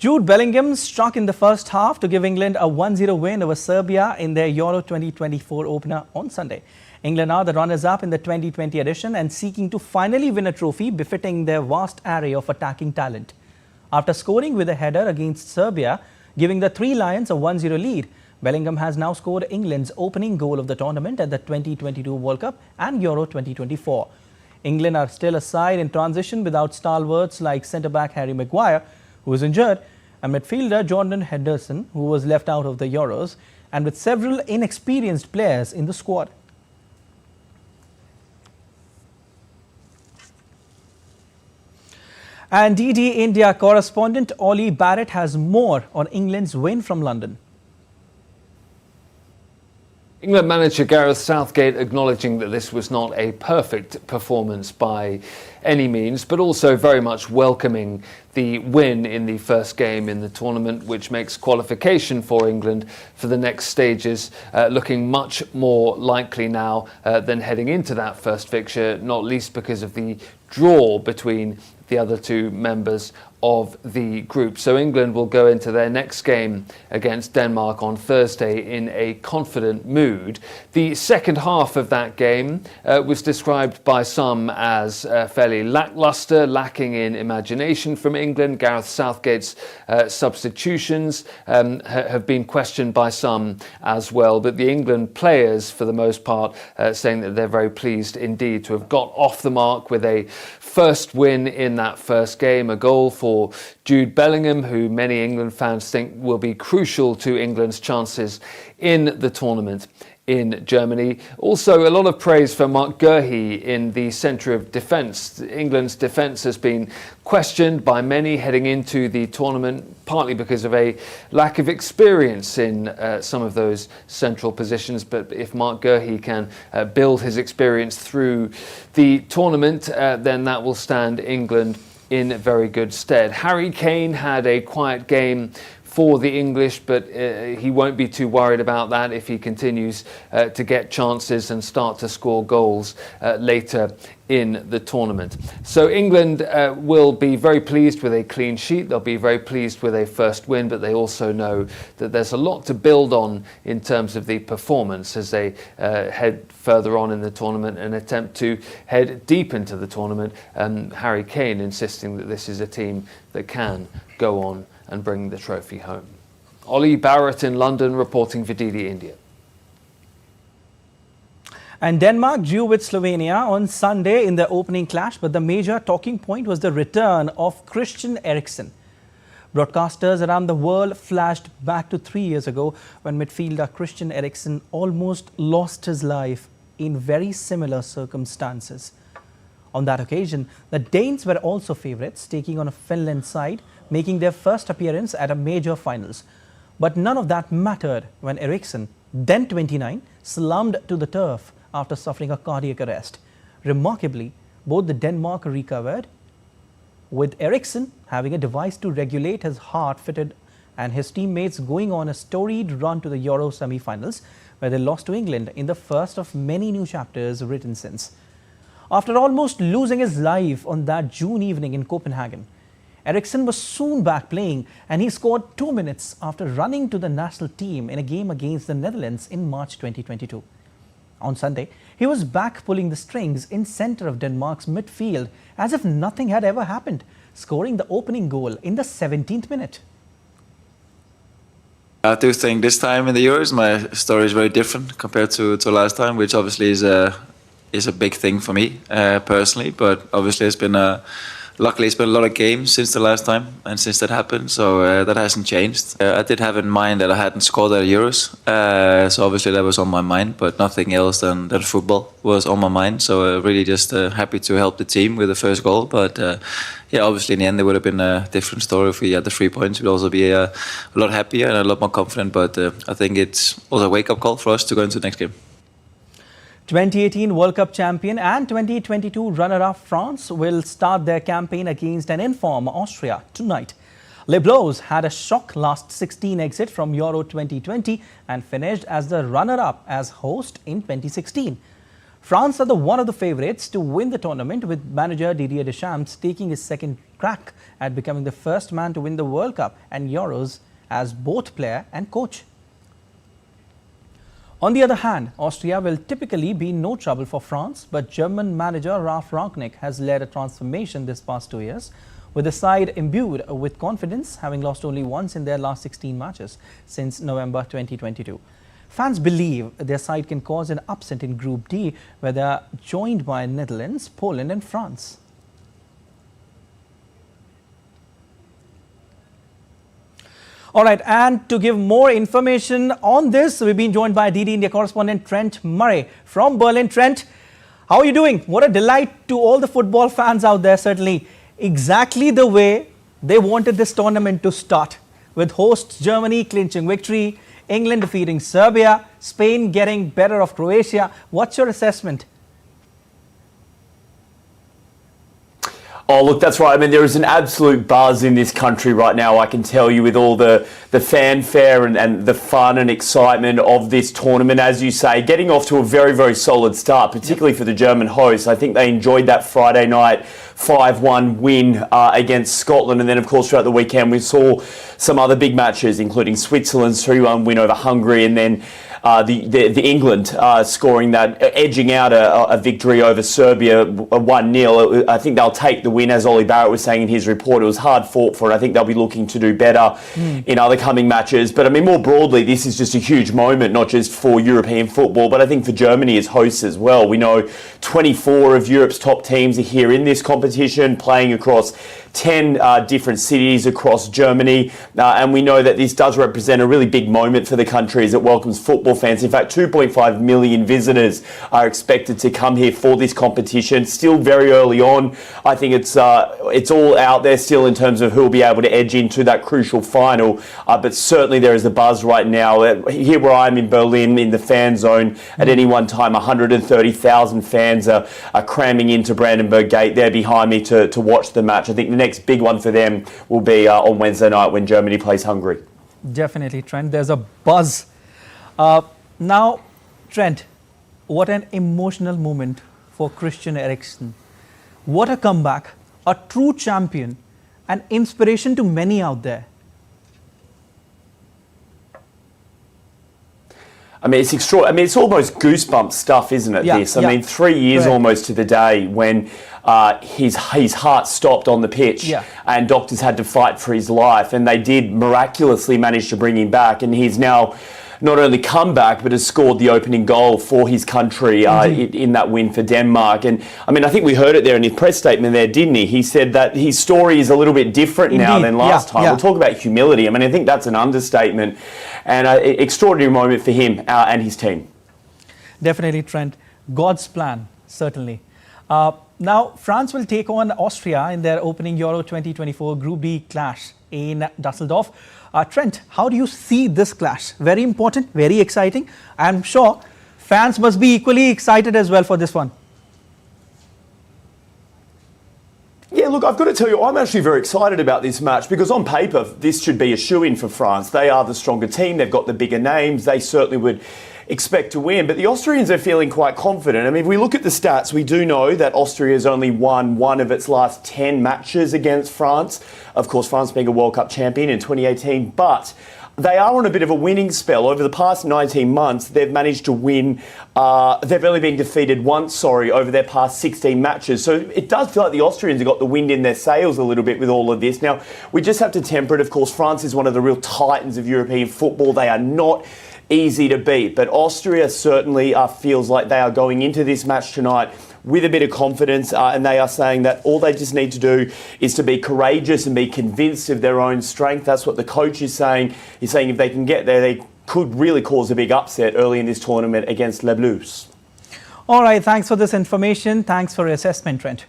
Jude Bellingham struck in the first half to give England a 1-0 win over Serbia in their Euro 2024 opener on Sunday. England are the runners-up in the 2020 edition and seeking to finally win a trophy befitting their vast array of attacking talent. After scoring with a header against Serbia, giving the Three Lions a 1-0 lead, Bellingham has now scored England's opening goal of the tournament at the 2022 World Cup and Euro 2024. England are still a side in transition without stalwarts like centre-back Harry Maguire, who is injured, and midfielder Jordan Henderson, who was left out of the Euros, and with several inexperienced players in the squad. And DD India correspondent Ollie Barrett has more on England's win from London. England manager Gareth Southgate acknowledging that this was not a perfect performance by any means, but also very much welcoming the win in the first game in the tournament, which makes qualification for England for the next stages looking much more likely now than heading into that first fixture, not least because of the draw between the other two members of the group. So England will go into their next game against Denmark on Thursday in a confident mood. The second half of that game was described by some as fairly lacklustre, lacking in imagination from England. Gareth Southgate's substitutions have been questioned by some as well, but the England players, for the most part, saying that they're very pleased indeed to have got off the mark with a first win in that first game, a goal for Jude Bellingham, who many England fans think will be crucial to England's chances in the tournament in Germany. Also, a lot of praise for Mark Guehi in the centre of defence. England's defence has been questioned by many heading into the tournament, partly because of a lack of experience in some of those central positions. But if Mark Guehi can build his experience through the tournament, then that will stand England in very good stead. Harry Kane had a quiet game for the English, but he won't be too worried about that if he continues to get chances and start to score goals later in the tournament. So England will be very pleased with a clean sheet. They'll be very pleased with a first win, but they also know that there's a lot to build on in terms of the performance as they head further on in the tournament and attempt to head deep into the tournament. Harry Kane insisting that this is a team that can go on and bring the trophy home. Ollie Barrett in London reporting for DD India. And Denmark drew with Slovenia on Sunday in the opening clash, but the major talking point was the return of Christian Eriksen. Broadcasters around the world flashed back to 3 years ago when midfielder Christian Eriksen almost lost his life in very similar circumstances. On that occasion, the Danes were also favourites, taking on a Finland side, making their first appearance at a major finals. But none of that mattered when Eriksen, then 29, slumped to the turf after suffering a cardiac arrest. Remarkably, both the Denmark recovered, with Eriksen having a device to regulate his heart fitted and his teammates going on a storied run to the Euro semi-finals, where they lost to England in the first of many new chapters written since. After almost losing his life on that June evening in Copenhagen, Eriksen was soon back playing, and he scored 2 minutes after running to the national team in a game against the Netherlands in March 2022. On Sunday, he was back pulling the strings in centre of Denmark's midfield as if nothing had ever happened, scoring the opening goal in the 17th minute. I do think this time in the Euros my story is very different compared to last time, which obviously is a big thing for me personally, but obviously luckily it's been a lot of games since the last time and since that happened, so that hasn't changed. I did have in mind that I hadn't scored at Euros, so obviously that was on my mind, but nothing else than football was on my mind, so really just happy to help the team with the first goal, but yeah, obviously in the end it would have been a different story if we had the 3 points. We'd also be a lot happier and a lot more confident, but I think it's also a wake-up call for us to go into the next game. 2018 World Cup champion and 2022 runner-up France will start their campaign against an in-form Austria tonight. Les Bleus had a shock last 16 exit from Euro 2020 and finished as the runner-up as host in 2016. France are one of the favourites to win the tournament, with manager Didier Deschamps taking his second crack at becoming the first man to win the World Cup and Euros as both player and coach. On the other hand, Austria will typically be no trouble for France, but German manager Ralf Rangnick has led a transformation this past 2 years, with the side imbued with confidence, having lost only once in their last 16 matches since November 2022. Fans believe their side can cause an upset in Group D, where they are joined by Netherlands, Poland and France. All right, and to give more information on this, we've been joined by DD India correspondent Trent Murray from Berlin. Trent, how are you doing? What a delight to all the football fans out there, certainly. Exactly the way they wanted this tournament to start, with hosts Germany clinching victory, England defeating Serbia, Spain getting better of Croatia. What's your assessment? Oh, look, that's right. I mean, there is an absolute buzz in this country right now, I can tell you, with all the fanfare and the fun and excitement of this tournament. As you say, getting off to a very, very solid start, particularly for the German hosts. I think they enjoyed that Friday night 5-1 win against Scotland. And then, of course, throughout the weekend, we saw some other big matches, including Switzerland's 3-1 win over Hungary, and then the England scoring that, edging out a victory over Serbia 1-0. I think they'll take the win, as Ollie Barrett was saying in his report. It was hard fought for it. I think they'll be looking to do better in other coming matches. But I mean, more broadly, this is just a huge moment, not just for European football, but I think for Germany as hosts as well. We know 24 of Europe's top teams are here in this competition, playing across 10 different cities across Germany, and we know that this does represent a really big moment for the country as it welcomes football fans. In fact, 2.5 million visitors are expected to come here for this competition. Still very early on. I think it's all out there still in terms of who will be able to edge into that crucial final, but certainly there is a buzz right now. Here where I am in Berlin, in the fan zone, at any one time 130,000 fans are cramming into Brandenburg Gate there behind me to watch the match. I think the next big one for them will be on Wednesday night when Germany plays Hungary. Definitely, Trent. There's a buzz. Now, Trent, what an emotional moment for Christian Eriksen. What a comeback, a true champion, an inspiration to many out there. I mean, it's extraordinary. I mean, it's almost goosebump stuff, isn't it, this? I mean, 3 years almost to the day when his heart stopped on the pitch and doctors had to fight for his life, and they did miraculously manage to bring him back, and he's now not only come back but has scored the opening goal for his country in that win for Denmark. And I mean, I think we heard it there in his press statement there, didn't he? He said that his story is a little bit different now than last time. We'll talk about humility. I mean, I think that's an understatement, and an extraordinary moment for him and his team. Definitely, Trent. God's plan, certainly. Now, France will take on Austria in their opening Euro 2024 Group D clash in Dusseldorf. Trent, how do you see this clash? Very important, very exciting. I'm sure fans must be equally excited as well for this one. Yeah, look, I've got to tell you, I'm actually very excited about this match because on paper, this should be a shoo-in for France. They are the stronger team. They've got the bigger names. They certainly would expect to win. But the Austrians are feeling quite confident. I mean, if we look at the stats, we do know that Austria has only won one of its last 10 matches against France. Of course, France being a World Cup champion in 2018. But they are on a bit of a winning spell. Over the past 19 months, they've managed to win. They've only been defeated once, over their past 16 matches. So it does feel like the Austrians have got the wind in their sails a little bit with all of this. Now, we just have to temper it. Of course, France is one of the real titans of European football. They are not easy to beat, but Austria certainly feels like they are going into this match tonight with a bit of confidence, and they are saying that all they just need to do is to be courageous and be convinced of their own strength. That's what the coach is saying. He's saying if they can get there, they could really cause a big upset early in this tournament against Les Bleus. All right, thanks for this information. Thanks for your assessment, Trent.